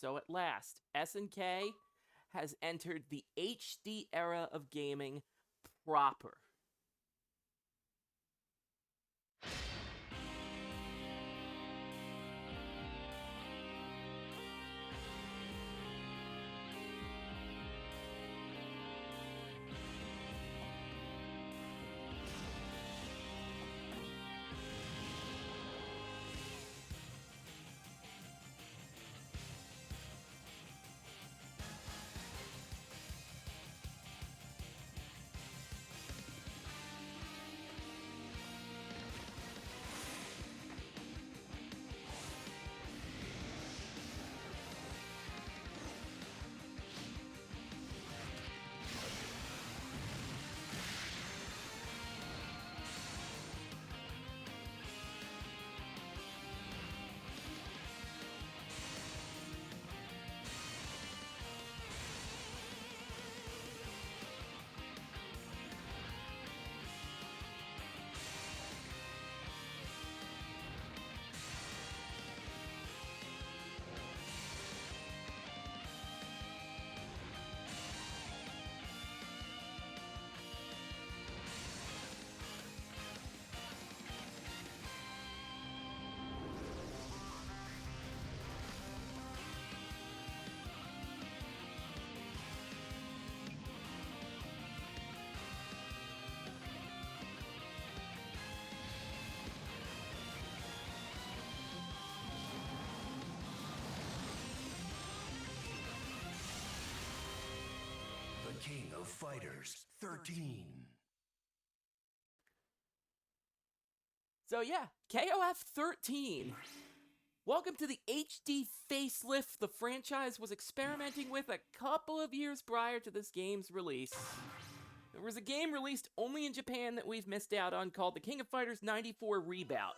So at last, SNK has entered the HD era of gaming proper. King of Fighters 13. So yeah, KOF 13. Welcome to the HD facelift the franchise was experimenting with a couple of years prior to this game's release. There was a game released only in Japan that we've missed out on called the King of Fighters 94 Reboot.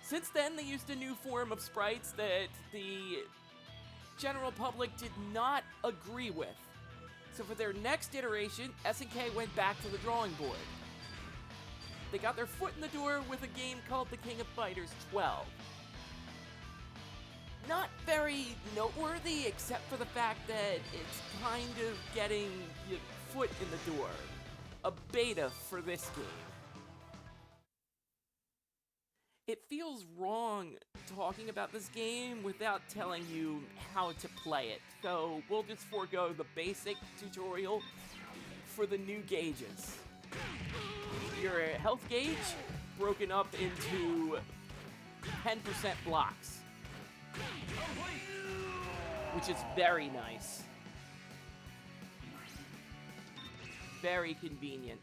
Since then, they used a new form of sprites that the general public did not agree with. So for their next iteration, SNK went back to the drawing board. They got their foot in the door with a game called the King of Fighters 12. Not very noteworthy, except for the fact that it's kind of getting your foot in the door. A beta for this game. It feels wrong talking about this game without telling you how to play it, so we'll just forego the basic tutorial for the new gauges. Your health gauge broken up into 10% blocks, which is very nice. Very convenient.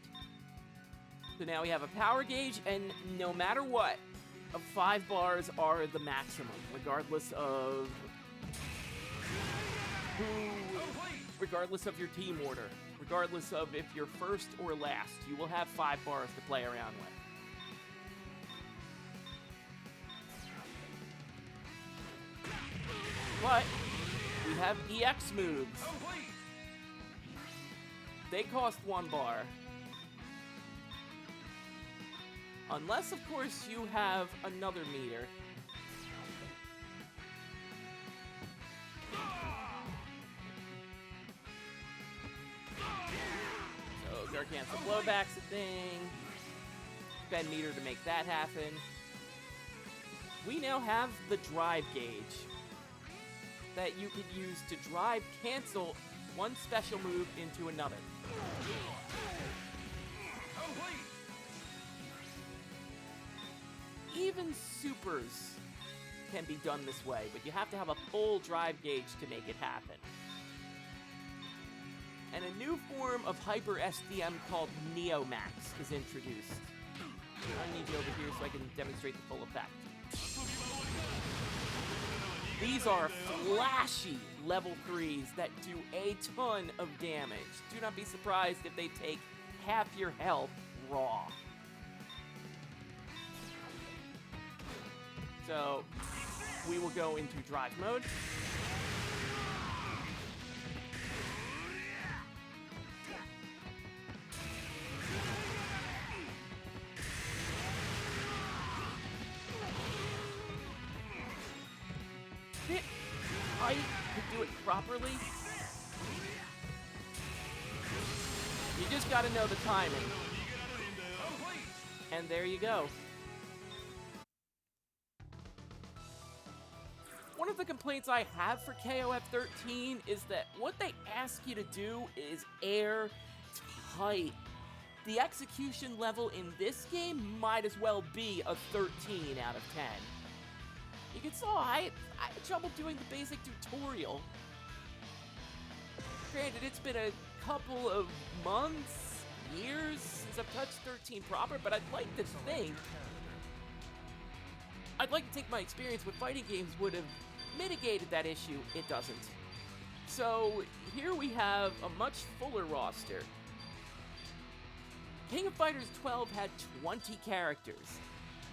So now we have a power gauge, and no matter what, 5 bars are the maximum, regardless of regardless of your team order, regardless of if you're first or last, you will have 5 bars to play around with. But we have EX moves. They cost 1 bar. Unless, of course, you have another meter. So, Gargantua Blowback's a thing. Spend meter to make that happen. We now have the drive gauge that you could use to drive cancel one special move into another. Even supers can be done this way, but you have to have a full drive gauge to make it happen. And a new form of Hyper SDM called Neomax is introduced. I need you over here so I can demonstrate the full effect. These are flashy level 3s that do a ton of damage. Do not be surprised if they take half your health raw. So, we will go into drive mode. fight to do it properly. You just gotta know the timing. And there you go. One of the complaints I have for KOF 13 is that what they ask you to do is airtight. The execution level in this game might as well be a 13 out of 10. You can saw I had trouble doing the basic tutorial. Granted, it's been a couple of months, years since I've touched 13 proper, but I'd like to think my experience with fighting games would have mitigated that issue. It doesn't. So here we have a much fuller roster. King of Fighters 12 had 20 characters.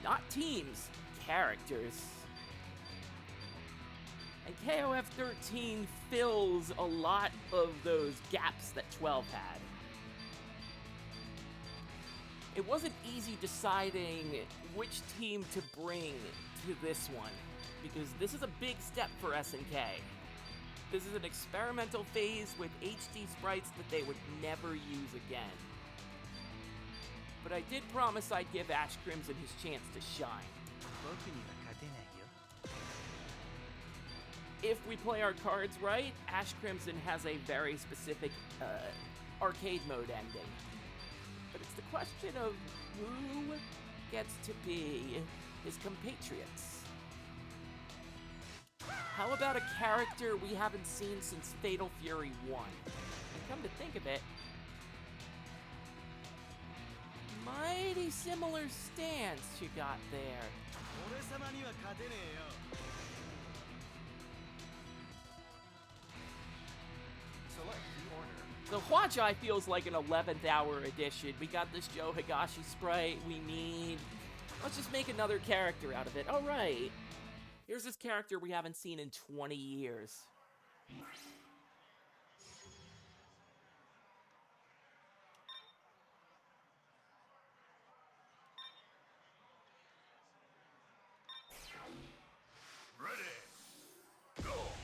Not teams, characters. And KOF 13 fills a lot of those gaps that 12 had. It wasn't easy deciding which team to bring to this one, because this is a big step for SNK. This is an experimental phase with HD sprites that they would never use again. But I did promise I'd give Ash Crimson his chance to shine. If we play our cards right, Ash Crimson has a very specific arcade mode ending. But it's the question of who gets to be his compatriots. How about a character we haven't seen since Fatal Fury 1? And come to think of it, mighty similar stance you got there. So Huajai feels like an 11th hour edition. We got this Joe Higashi sprite we need. Let's just make another character out of it. All right. Here's this character we haven't seen in 20 years.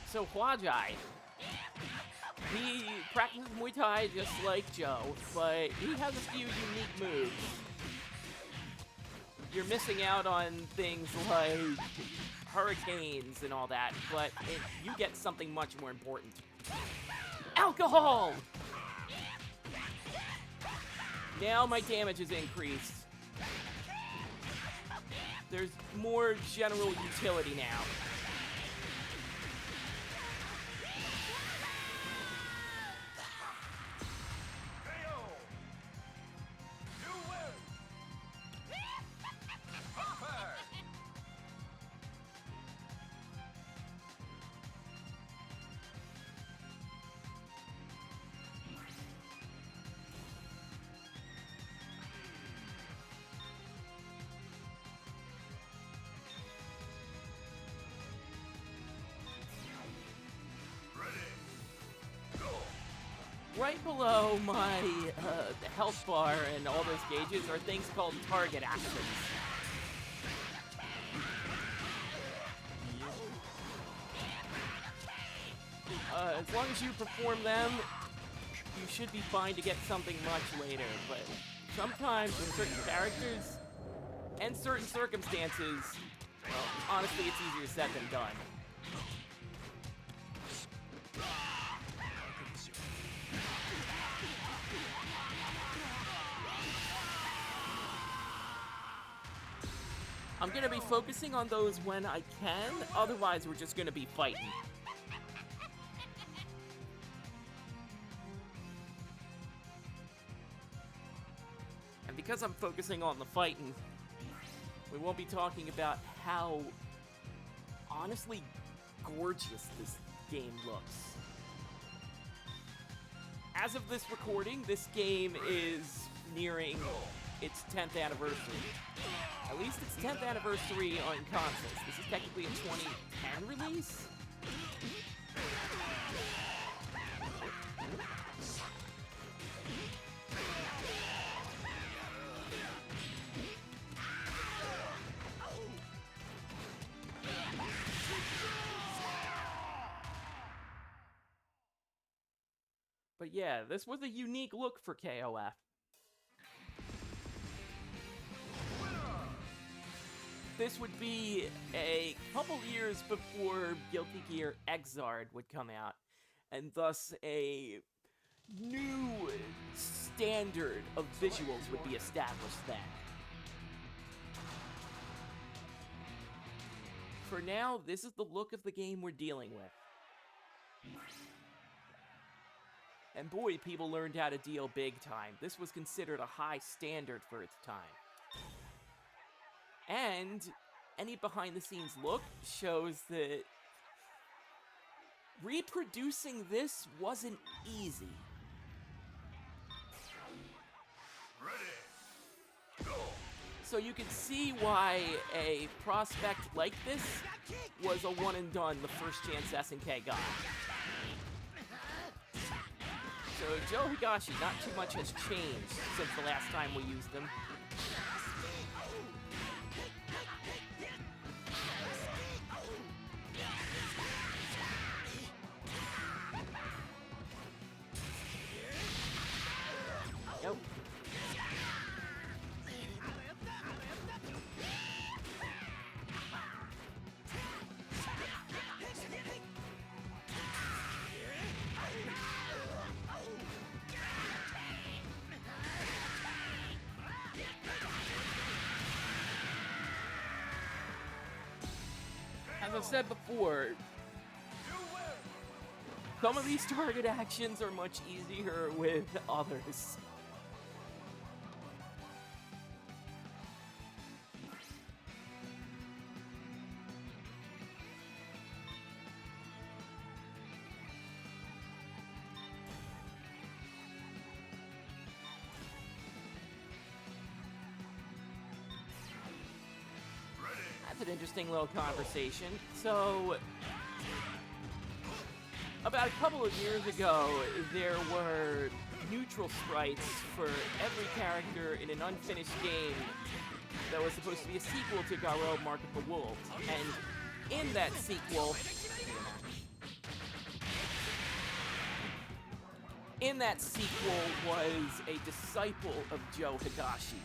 So Huajai, he practices Muay Thai just like Joe, but he has a few unique moves. You're missing out on things like hurricanes and all that, but you get something much more important. Alcohol! Now my damage is increased. There's more general utility now. Right below my health bar and all those gauges are things called target actions. As long as you perform them, you should be fine to get something much later, but sometimes with certain characters and certain circumstances, well, honestly, it's easier said than done. I'm gonna be focusing on those when I can, otherwise we're just gonna be fighting. And because I'm focusing on the fighting, we won't be talking about how honestly gorgeous this game looks. As of this recording, this game is nearing its 10th anniversary. At least its 10th anniversary on consoles. This is technically a 2010 release? But yeah, this was a unique look for KOF. This would be a couple years before Guilty Gear XIII would come out, and thus a new standard of visuals would be established then. For now, this is the look of the game we're dealing with. And boy, people learned how to deal big time. This was considered a high standard for its time. And any behind-the-scenes look shows that reproducing this wasn't easy. Ready. Go. So you can see why a prospect like this was a one-and-done the first chance SNK got. So Joe Higashi, not too much has changed since the last time we used him. Yep. As I've said before, some of these target actions are much easier with others. That's an interesting little conversation. So, about a couple of years ago, there were neutral sprites for every character in an unfinished game that was supposed to be a sequel to Garou Mark of the Wolves. And in that sequel, was a disciple of Joe Higashi.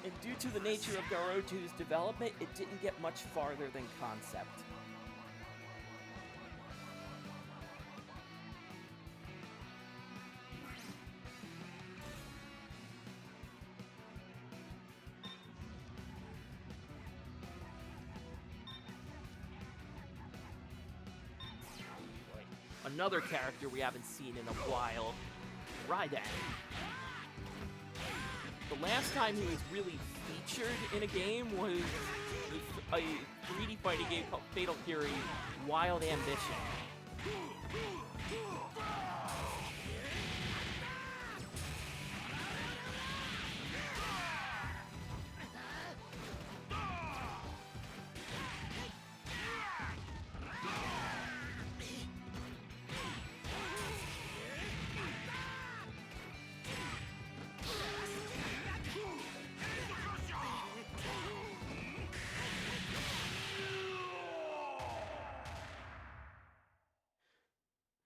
And due to the nature of Garou 2's development, it didn't get much farther than concept. Another character we haven't seen in a while, Ryden. The last time he was really featured in a game was a 3D fighting game called Fatal Fury: Wild Ambition.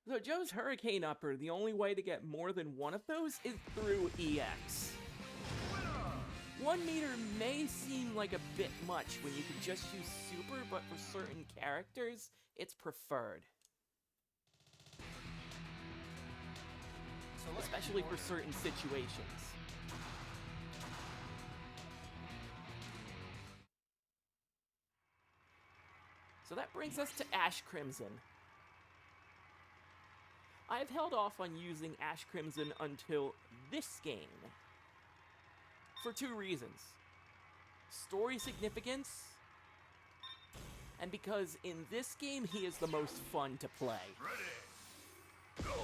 So Joe's Hurricane Upper, the only way to get more than one of those is through EX. 1 meter may seem like a bit much when you can just use super, but for certain characters, it's preferred. Especially for certain situations. So that brings us to Ash Crimson. I've held off on using Ash Crimson until this game. For 2 reasons. Story significance, and because in this game he is the most fun to play. Ready. Go.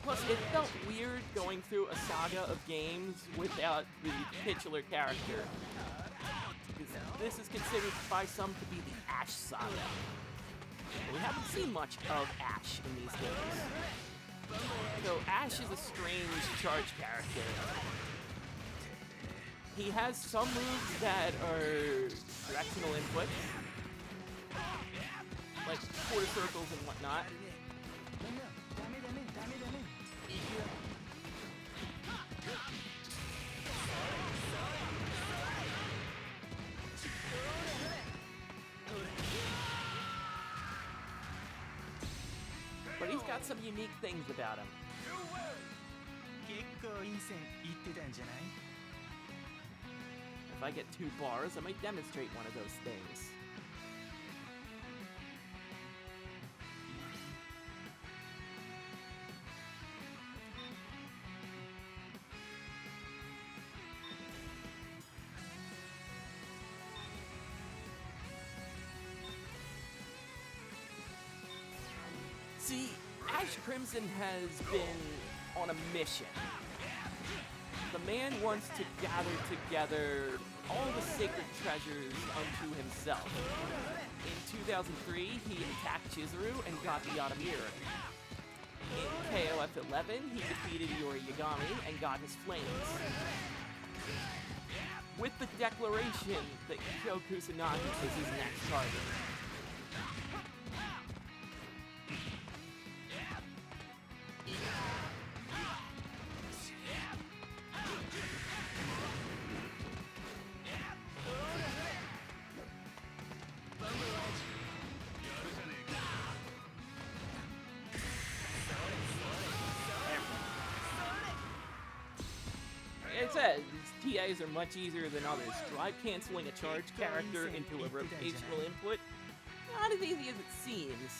Plus, it felt weird going through a saga of games without the titular character. Because this is considered by some to be the Ash saga. We haven't seen much of Ash in these games. So Ash is a strange charge character. He has some moves that are directional input, like quarter circles and whatnot. But he's got some unique things about him. 結構いい線いってたんじゃない？ If I get 2 bars, I might demonstrate one of those things. See, Ash Crimson has been on a mission. The man wants to gather together all the sacred treasures unto himself. In 2003, he attacked Chizuru and got the Yatamira. In KOF 11, he defeated Yori Yagami and got his flames. With the declaration that Kyo Kusanagi is his next target. Like I said, these TAs are much easier than others. Drive canceling a charge character into a rotational input, not as easy as it seems.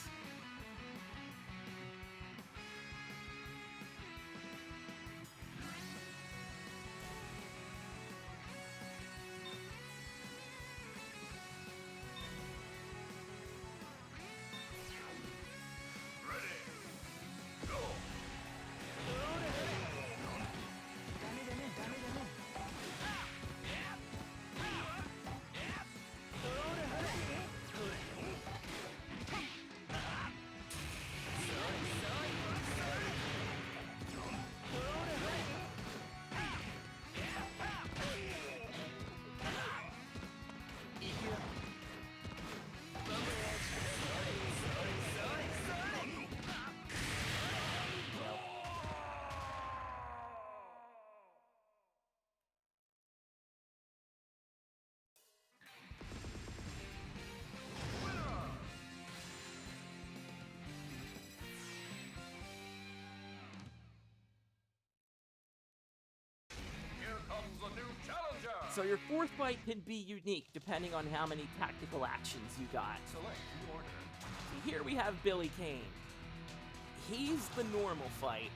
So your fourth fight can be unique depending on how many tactical actions you got. Select your order. So here we have Billy Kane. He's the normal fight.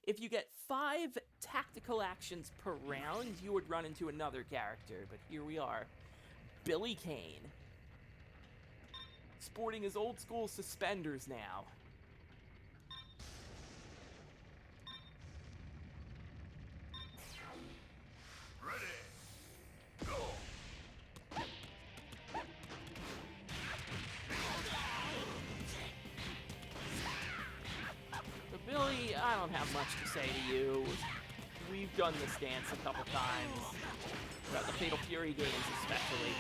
If you get 5 tactical actions per round, you would run into another character, but here we are. Billy Kane. Sporting his old school suspenders now. Billy, I don't have much to say to you. We've done this dance a couple times. Throughout the Fatal Fury games especially.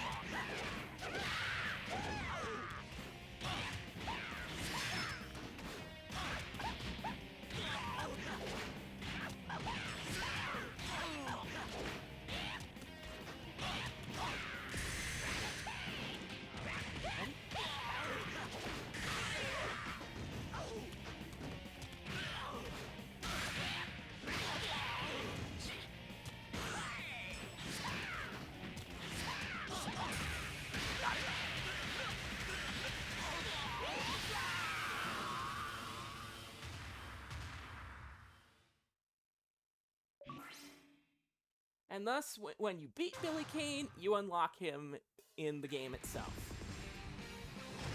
And thus, when you beat Billy Kane, you unlock him in the game itself.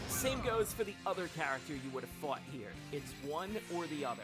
Same goes for the other character you would have fought here. It's one or the other.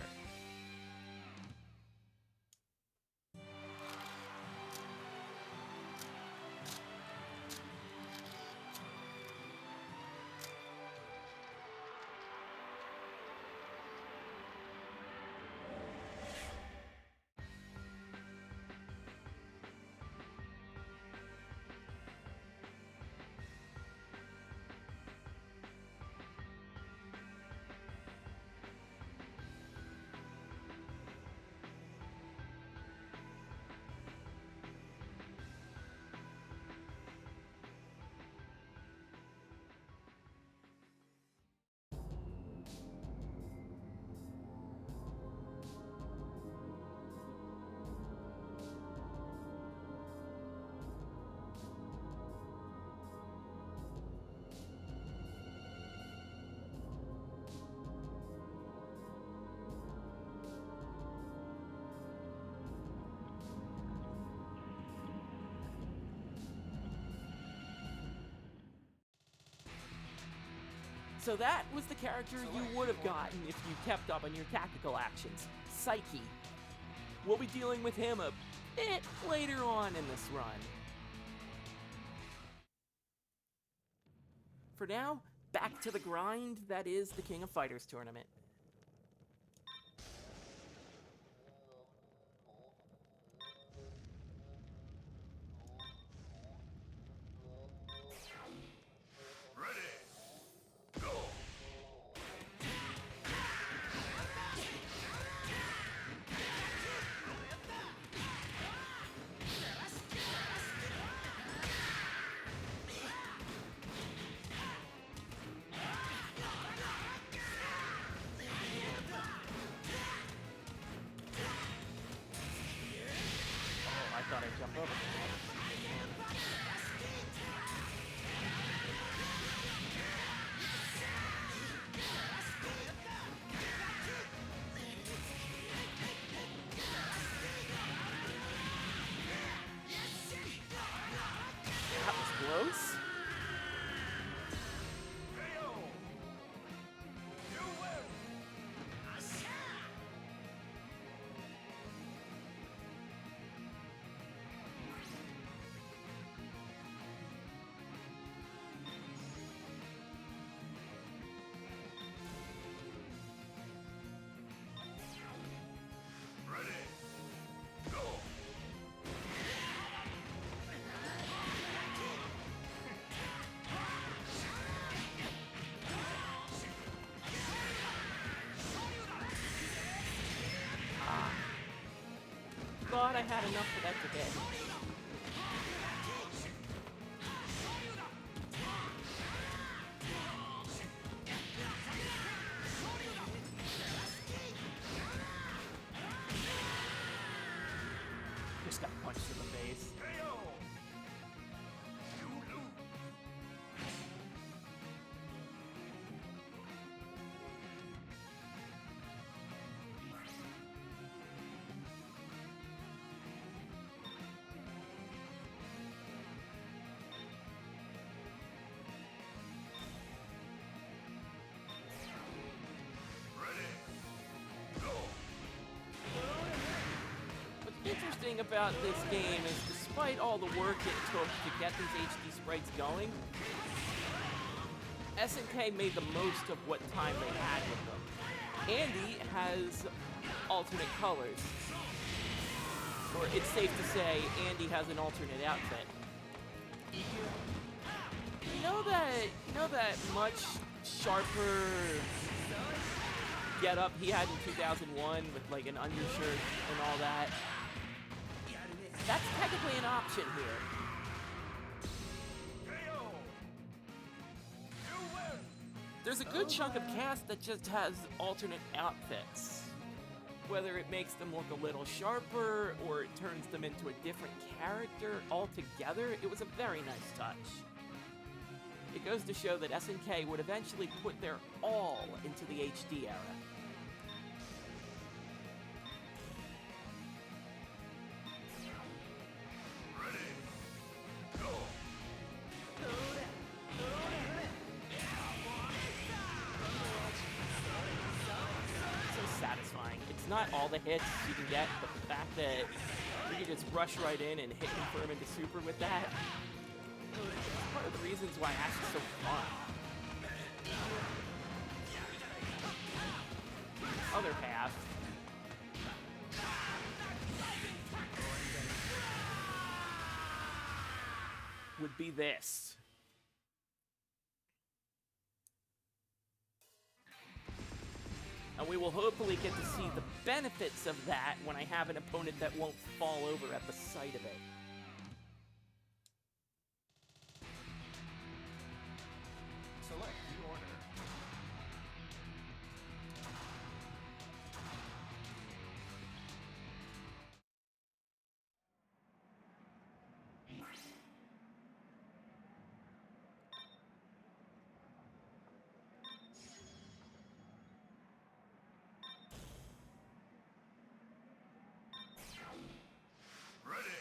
So that was the character you would have gotten if you kept up on your tactical actions, Psyche. We'll be dealing with him a bit later on in this run. For now, back to the grind that is the King of Fighters tournament. Ready. Go. Oh, I thought I'd jump over. That was close. KO. You win. Ready. Go. Thought I had enough for that to hit. Just got punched in the face. KO. You lose. Ready. Go. What's interesting about this game is despite all the work it took to get these HD sprites going, SNK made the most of what time they had with them. Andy has alternate colors. Or it's safe to say Andy has an alternate outfit. You know that much sharper getup he had in 2001 with like an undershirt and all that? That's technically an option here. KO. You win. There's a good chunk of cast that just has alternate outfits. Whether it makes them look a little sharper or it turns them into a different character altogether, it was a very nice touch. It goes to show that SNK would eventually put their all into the HD era. Ready. Go. So satisfying. It's not all the hits you can get, but the fact that you can just rush right in and hit confirm into super with that, it's part of the reasons why Ash is so fun. Other path would be this. And we will hopefully get to see the benefits of that when I have an opponent that won't fall over at the sight of it. Select the order. Ready.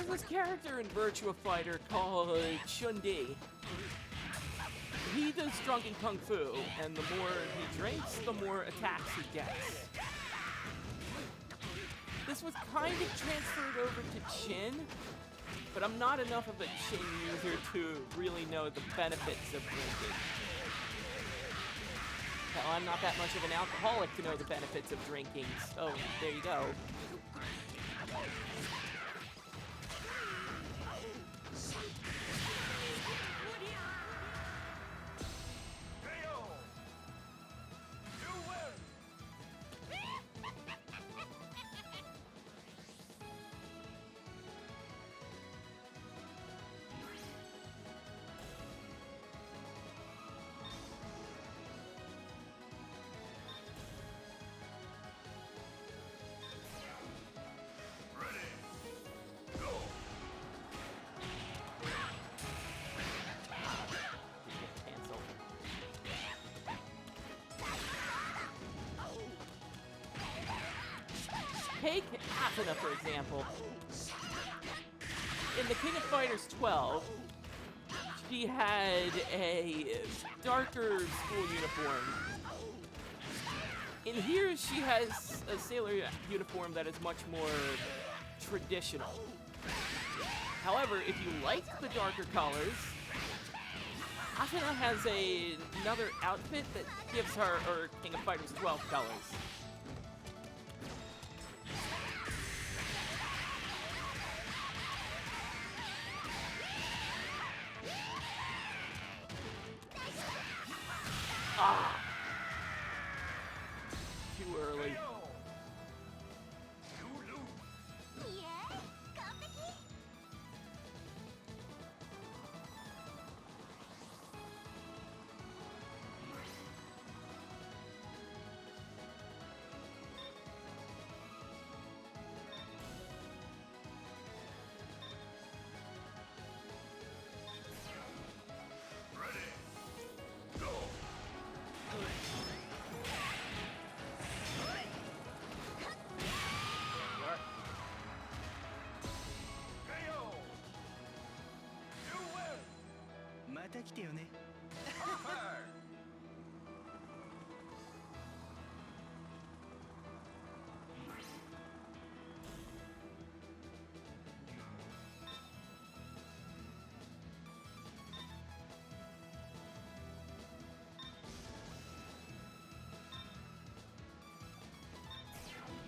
there's this character in Virtua Fighter called Chun-Di. He does drunken kung fu, and the more he drinks, the more attacks he gets. This was kind of transferred over to Chin, but I'm not enough of a Chin user to really know the benefits of drinking. Hell, I'm not that much of an alcoholic to know the benefits of drinking, so there you go. KO! You win! Ready! Go! Did get canceled. Take Athena, for example. In the King of Fighters 12, she had a darker school uniform. In here, she has a sailor uniform that is much more traditional. However, if you like the darker colors, Athena has another outfit that gives her King of Fighters 12 colors. Ah! Too early. KO! You lose! Ready! Go! KO! You win! また来てよね Fire!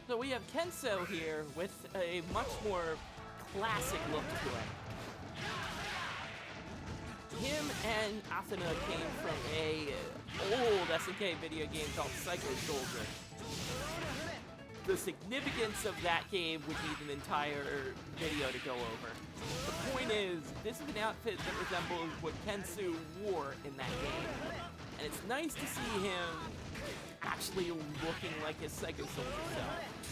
So we have Kenzo here with a much more classic look to him. Him and Athena came from a old SNK video game called Psyche. The significance of that game would need an entire video to go over. The point is, this is an outfit that resembles what Kenzo wore in that game. And it's nice to see him actually looking like his Psycho Soldier self.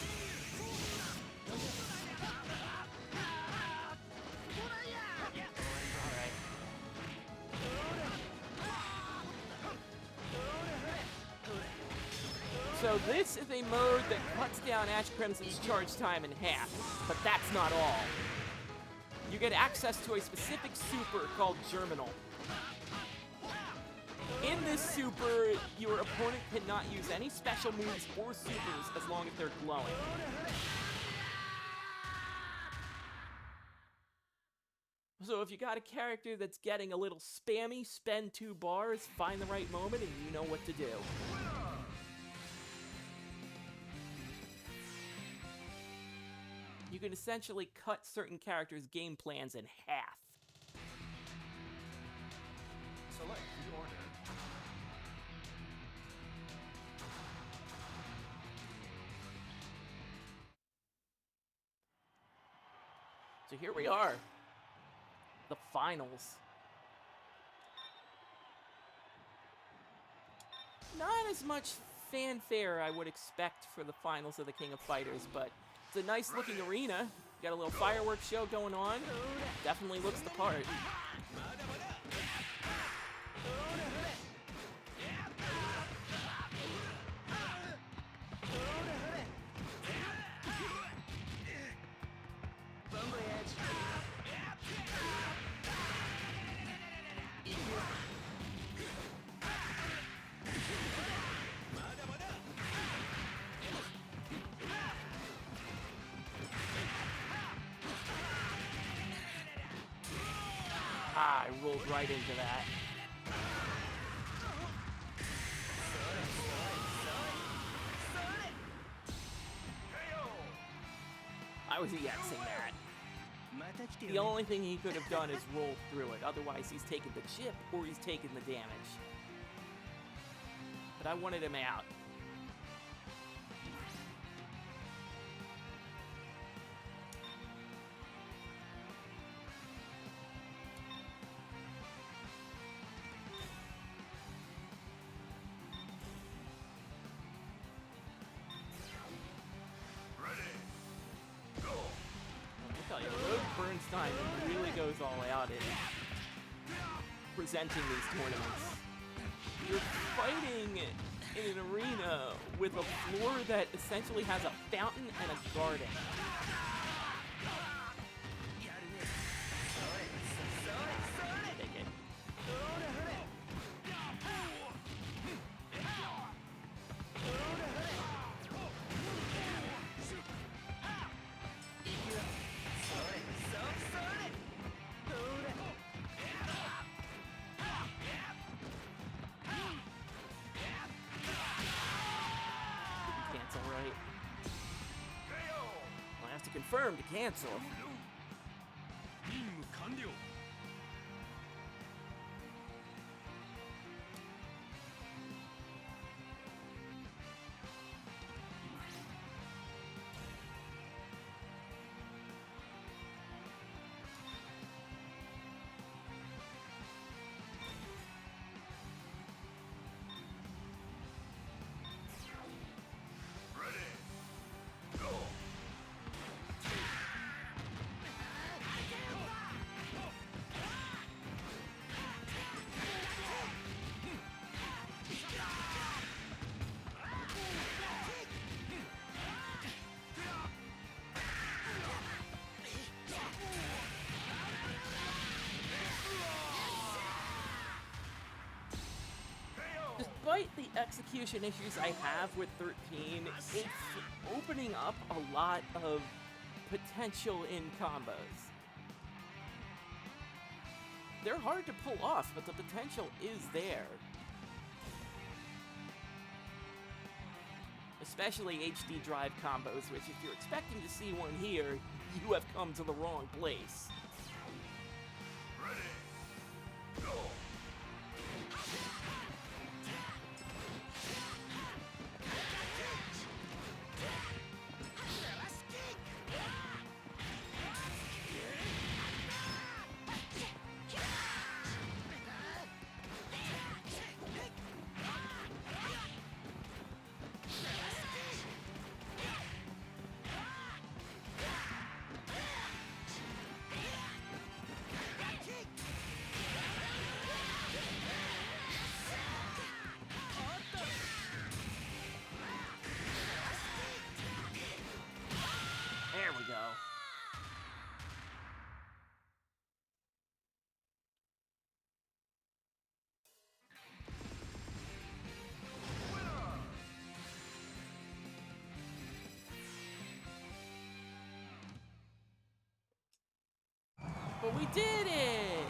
So this is a mode that cuts down Ash Crimson's charge time in half, but that's not all. You get access to a specific super called Germinal. In this super, your opponent cannot use any special moves or supers as long as they're glowing. So if you got a character that's getting a little spammy, spend 2 bars, find the right moment, and you know what to do. You can essentially cut certain characters' game plans in half. Select the order. So here we are. The finals. Not as much fanfare I would expect for the finals of the King of Fighters, but it's a nice looking arena. Got a little fireworks show going on. Definitely looks the part. rolled right into that. I was EXing that. The only thing he could have done is roll through it. Otherwise, he's taken the chip or he's taken the damage. But I wanted him out. Really goes all out in presenting these tournaments. You're fighting in an arena with a floor that essentially has a fountain and a garden. Take it. Confirmed to cancel. Despite the execution issues I have with 13, it's opening up a lot of potential in combos. They're hard to pull off, but the potential is there. Especially HD drive combos, which if you're expecting to see one here, you have come to the wrong place. But we did it!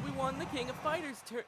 We won the King of Fighters tournament.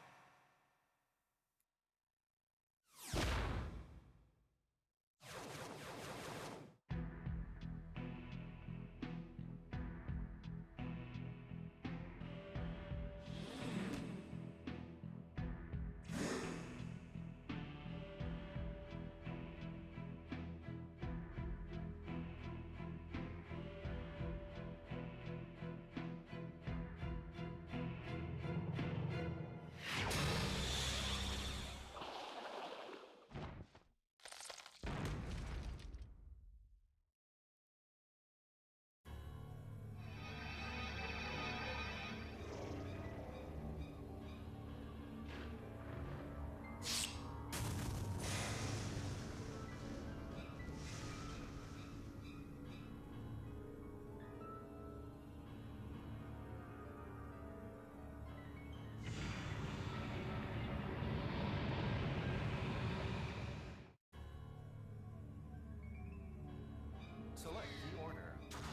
Select the order.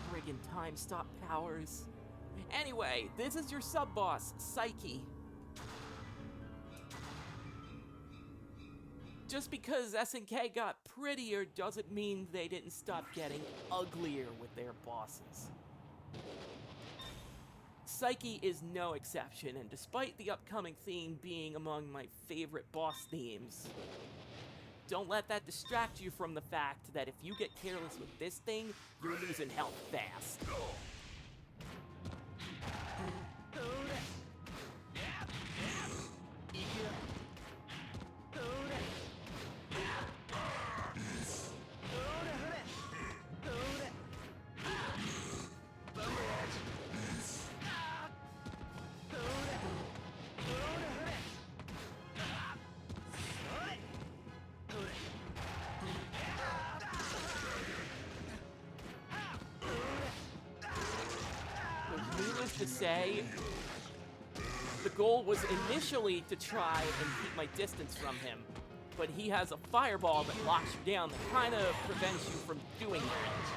Friggin' time stop powers. Anyway, this is your sub-boss, Psyche. Just because SNK got prettier doesn't mean they didn't stop getting uglier with their bosses. Psyche is no exception, and despite the upcoming theme being among my favorite boss themes, don't let that distract you from the fact that if you get careless with this thing, you're losing health fast. Needless to say, the goal was initially to try and keep my distance from him, but he has a fireball that locks you down that kind of prevents you from doing that.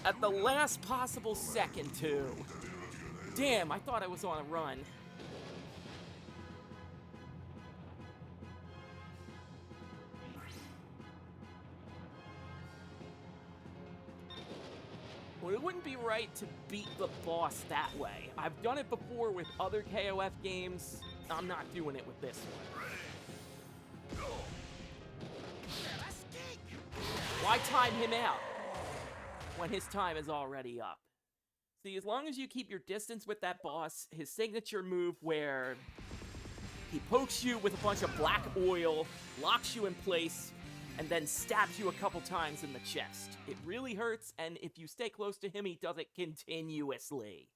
At the last possible second, too. Damn, I thought I was on a run. Well, it wouldn't be right to beat the boss that way. I've done it before with other KOF games. I'm not doing it with this one. Why time him out when his time is already up? See, as long as you keep your distance with that boss, his signature move where he pokes you with a bunch of black oil, locks you in place, and then stabs you a couple times in the chest. It really hurts, and if you stay close to him, he does it continuously.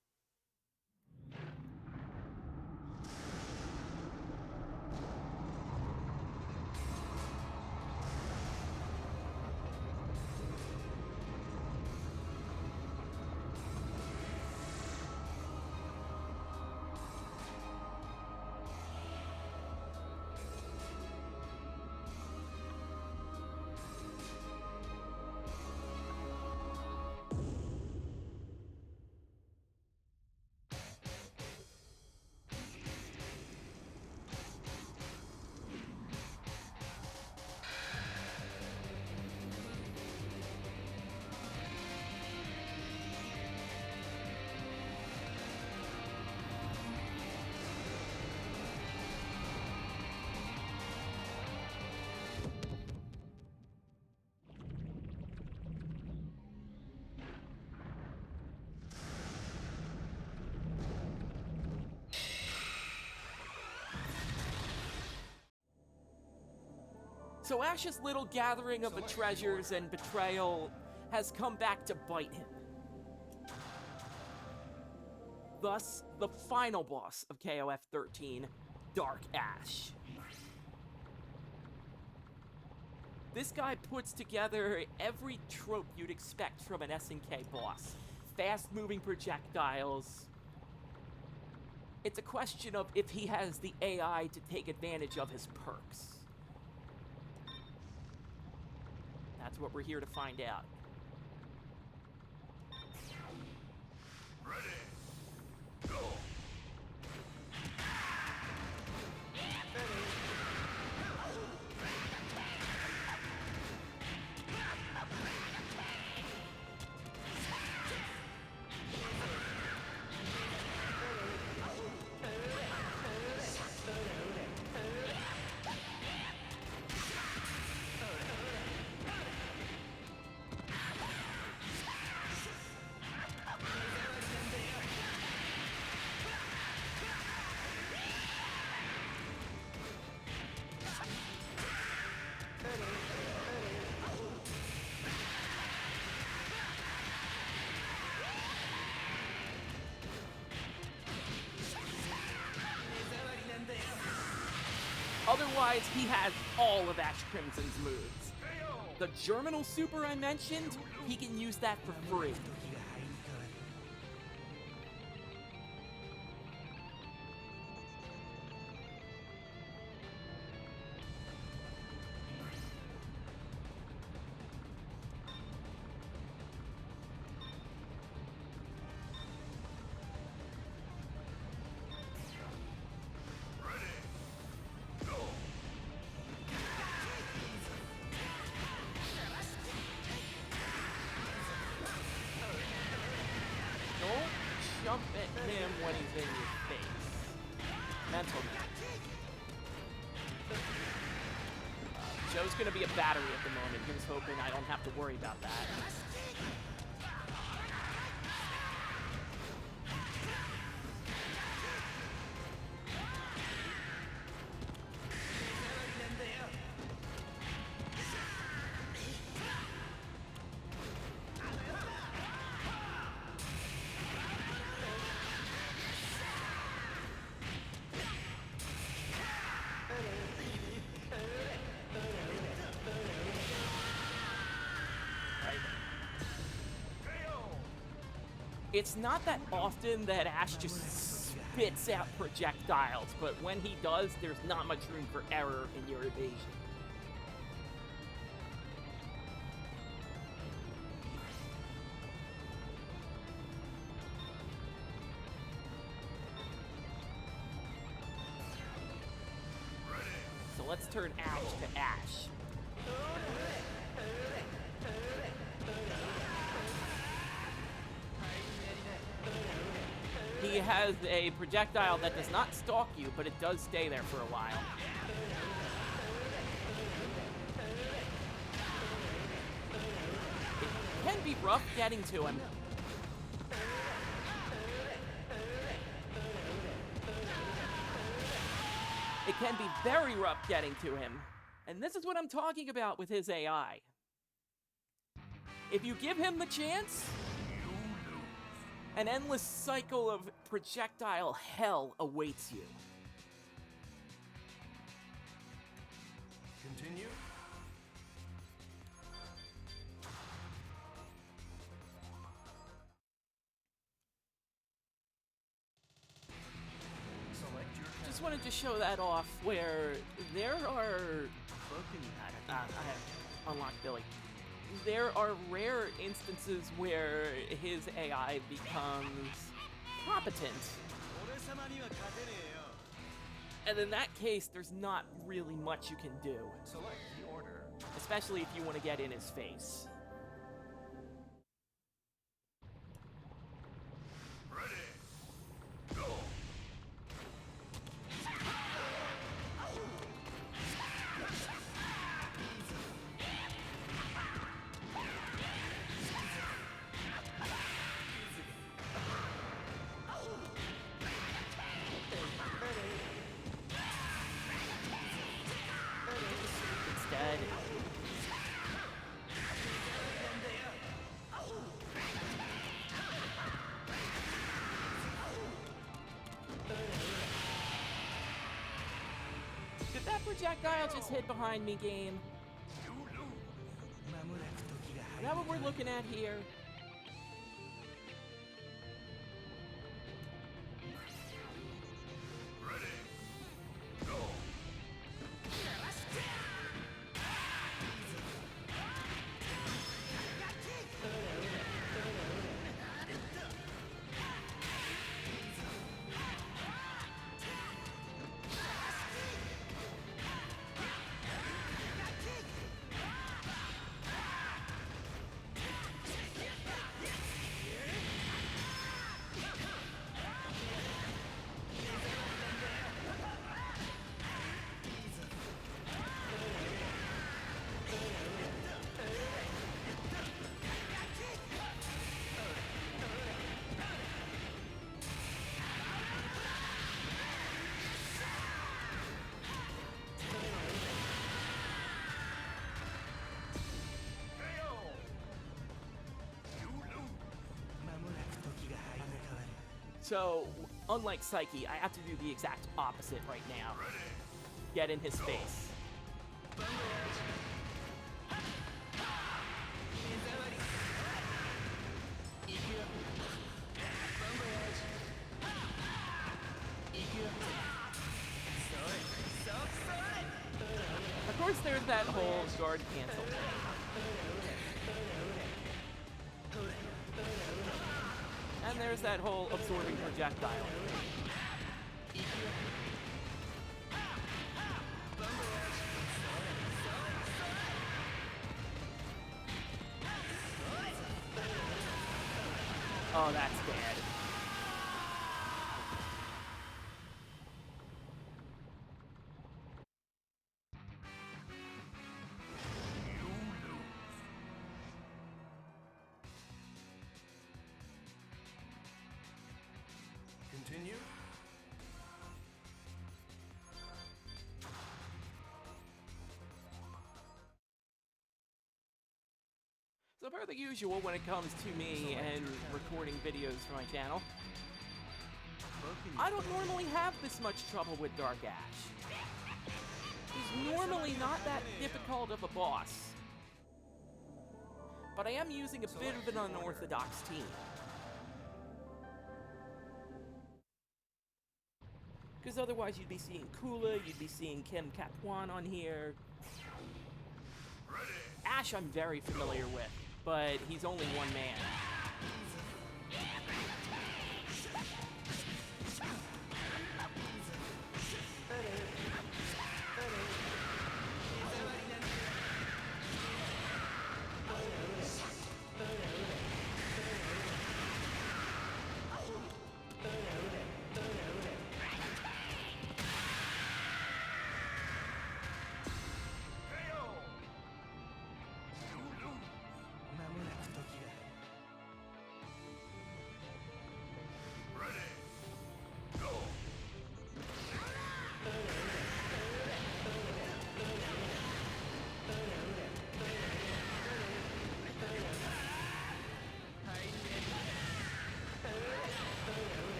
So Ash's little gathering of the treasures and betrayal has come back to bite him. Thus, the final boss of KOF 13, Dark Ash. This guy puts together every trope you'd expect from an SNK boss. Fast-moving projectiles. It's a question of if he has the AI to take advantage of his perks. That's what we're here to find out. Ready, go! Otherwise, he has all of Ash Crimson's moves. The Germinal Super I mentioned, he can use that for free. 時が入り変わる Don't jump at him when he's in your face. Mental note. Joe's gonna be a battery at the moment. Here's hoping I don't have to worry about that. It's not that often that Ash just spits out projectiles, but when he does, there's not much room for error in your evasion. So let's turn Ash to Ash. He has a projectile that does not stalk you, but it does stay there for a while. It can be rough getting to him. It can be very rough getting to him. And this is what I'm talking about with his AI. If you give him the chance, an endless cycle of projectile hell awaits you. Continue. Select your Just wanted to show that off where there are... I unlocked Billy. There are rare instances where his AI becomes competent. 俺様には勝てねえよ And in that case, there's not really much you can do. select the order. Especially if you want to get in his face. Ready. Go. Instead, did that projectile just hit behind me, game? 間もなく時が Is 入 that り what we're looking at here? Ready. Go. KO. You lose. 間もなく時が入り変わる So, unlike Psyche, I have to do the exact opposite right now. Ready. get in his face. Of course, there's that whole guard cancel thing. And there's that whole absorbing projectile. Oh, that's bad. You lose. Continue. So per the usual when it comes to me and recording videos for my channel, I don't normally have this much trouble with Dark Ash. He's normally not that difficult of a boss. But I am using a bit of an unorthodox team. Because otherwise you'd be seeing Kula, you'd be seeing Kim Katwan on here. Ash I'm very familiar with, but he's only one man.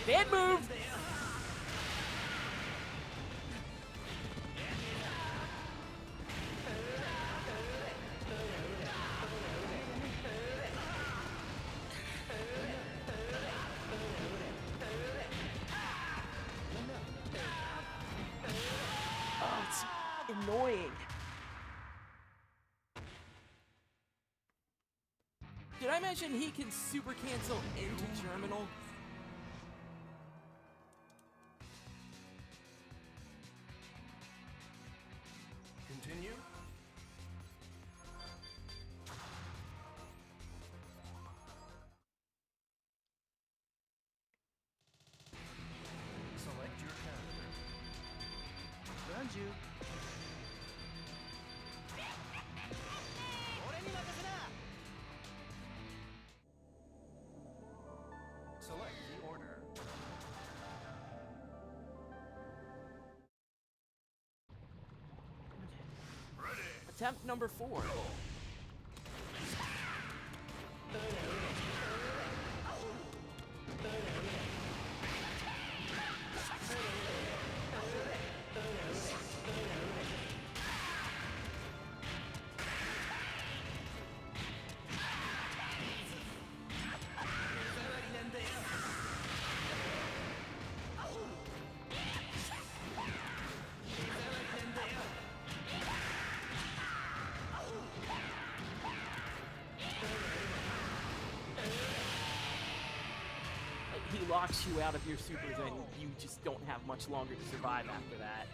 Bad move! Oh, it's annoying. Did I mention he can super cancel into terminal? Continue. Select your character. ランジュ俺に任せな Select the order. Attempt number 4. He locks you out of your supers and you just don't have much longer to survive after that.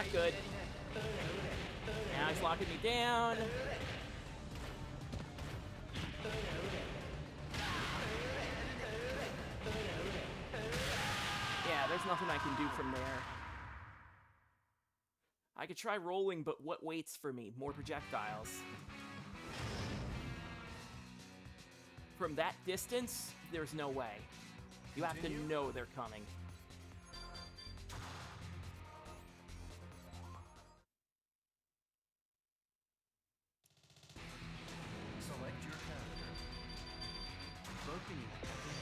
not good. Now he's locking me down. Yeah, there's nothing I can do from there. I could try rolling, but what waits for me? More projectiles. From that distance, there's no way. You have to know they're coming. Select your character. 僕には勝てない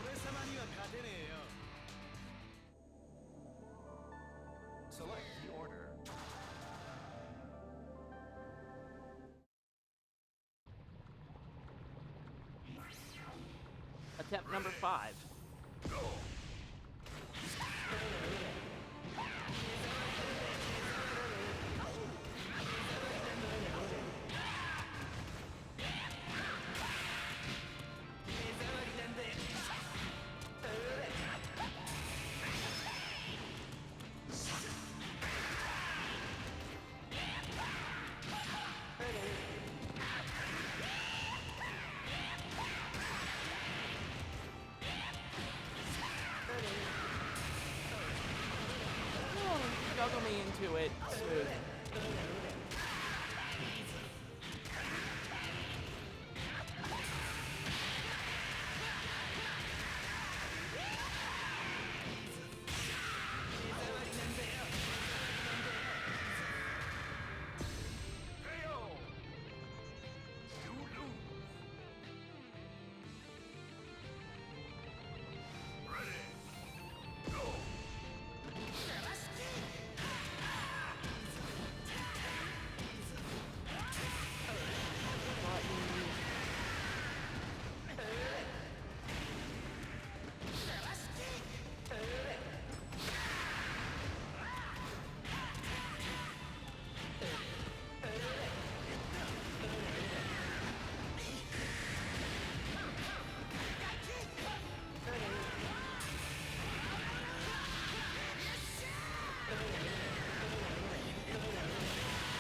俺様には勝てねえよ Select the order. Attempt number 5. Juggle me into it. Smooth.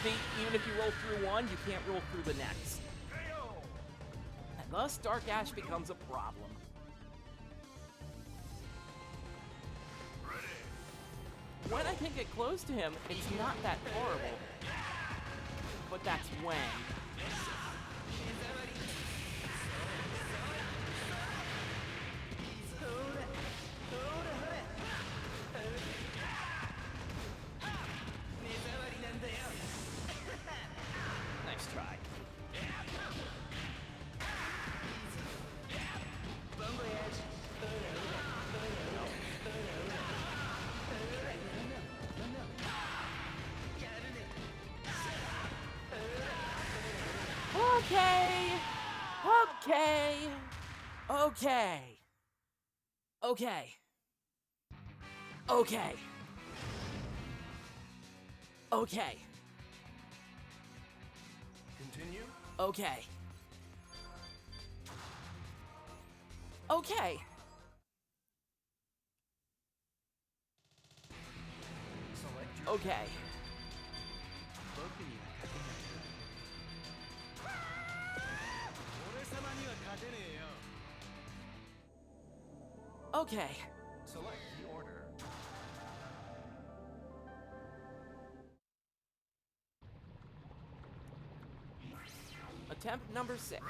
See, even if you roll through one, you can't roll through the next. And thus, Dark Ash becomes a problem. When I can get close to him, it's not that horrible. But that's when. Nice try. Okay. Continue. Okay. Select your Okay. 僕には勝てない俺様には勝てねえよ Okay. Select the order. Attempt number 6.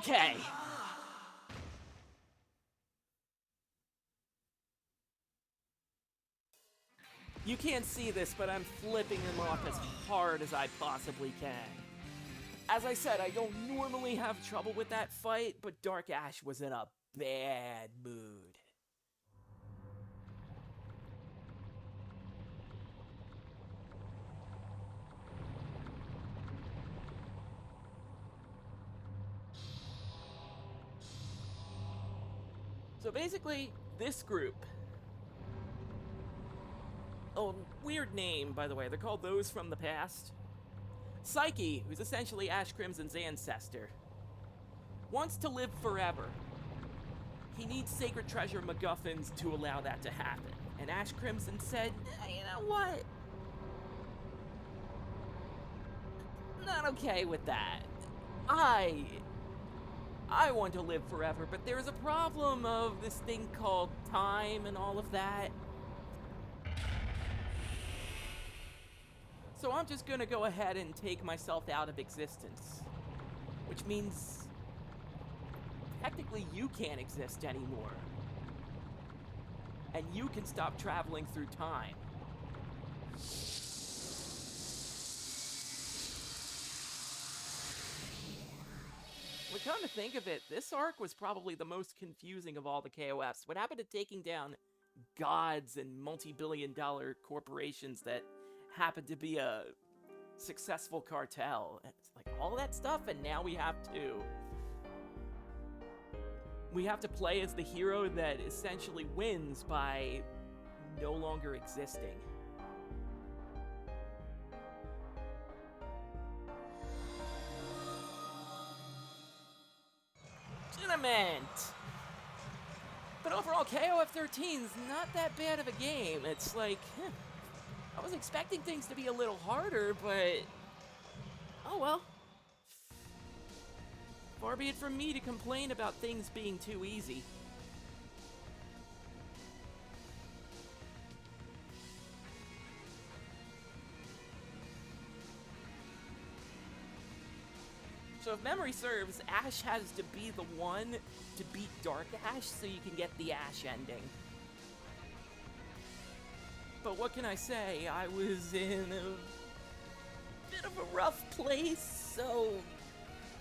Okay. You can't see this, but I'm flipping them off as hard as I possibly can. As I said, I don't normally have trouble with that fight, but Dark Ash was in a bad mood. So basically, this group... Oh, weird name, by the way. They're called Those from the Past. Psyche, who's essentially Ash Crimson's ancestor, wants to live forever. He needs sacred treasure MacGuffins to allow that to happen. And Ash Crimson said, you know what? Not okay with that. I want to live forever, but there's a problem of this thing called time and all of that. So I'm just gonna go ahead and take myself out of existence. Which means... technically you can't exist anymore. And you can stop traveling through time. Well, come to think of it, this arc was probably the most confusing of all the KOFs. What happened to taking down gods and multi-billion-dollar corporations that happened to be a successful cartel? It's like all that stuff, and now we have to play as the hero that essentially wins by no longer existing. But overall, KOF 13's not that bad of a game. It's like, I was expecting things to be a little harder, but oh well. Far be it from me to complain about things being too easy. So if memory serves, Ash has to be the one to beat Dark Ash so you can get the Ash ending. But what can I say? I was in a bit of a rough place, so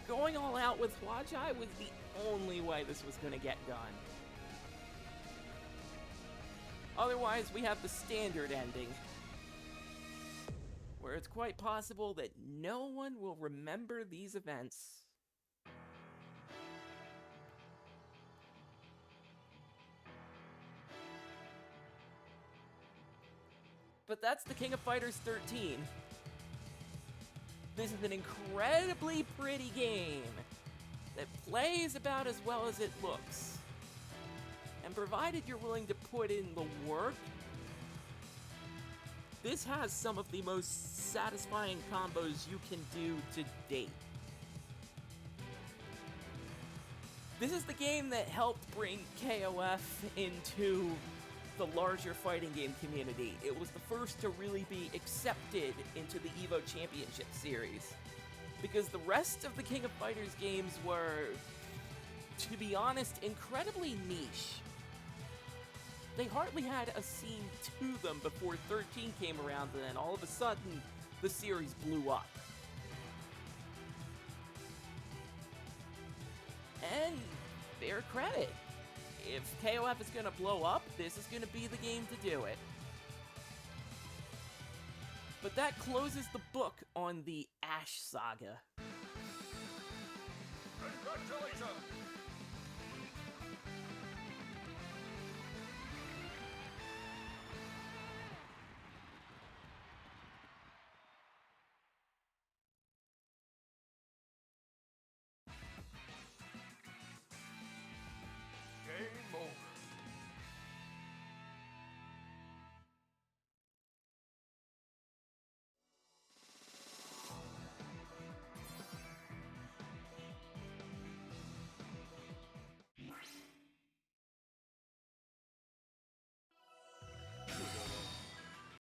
going all out with Hwajai was the only way this was going to get done. Otherwise, we have the standard ending, where it's quite possible that no one will remember these events. But that's the King of Fighters 13. This is an incredibly pretty game that plays about as well as it looks. And provided you're willing to put in the work, this has some of the most satisfying combos you can do to date. This is the game that helped bring KOF into the larger fighting game community. It was the first to really be accepted into the EVO Championship Series. Because the rest of the King of Fighters games were, to be honest, incredibly niche. They hardly had a scene to them before 13 came around, and then all of a sudden, the series blew up. And fair credit. If KOF is going to blow up, this is going to be the game to do it. But that closes the book on the Ash Saga. Congratulations!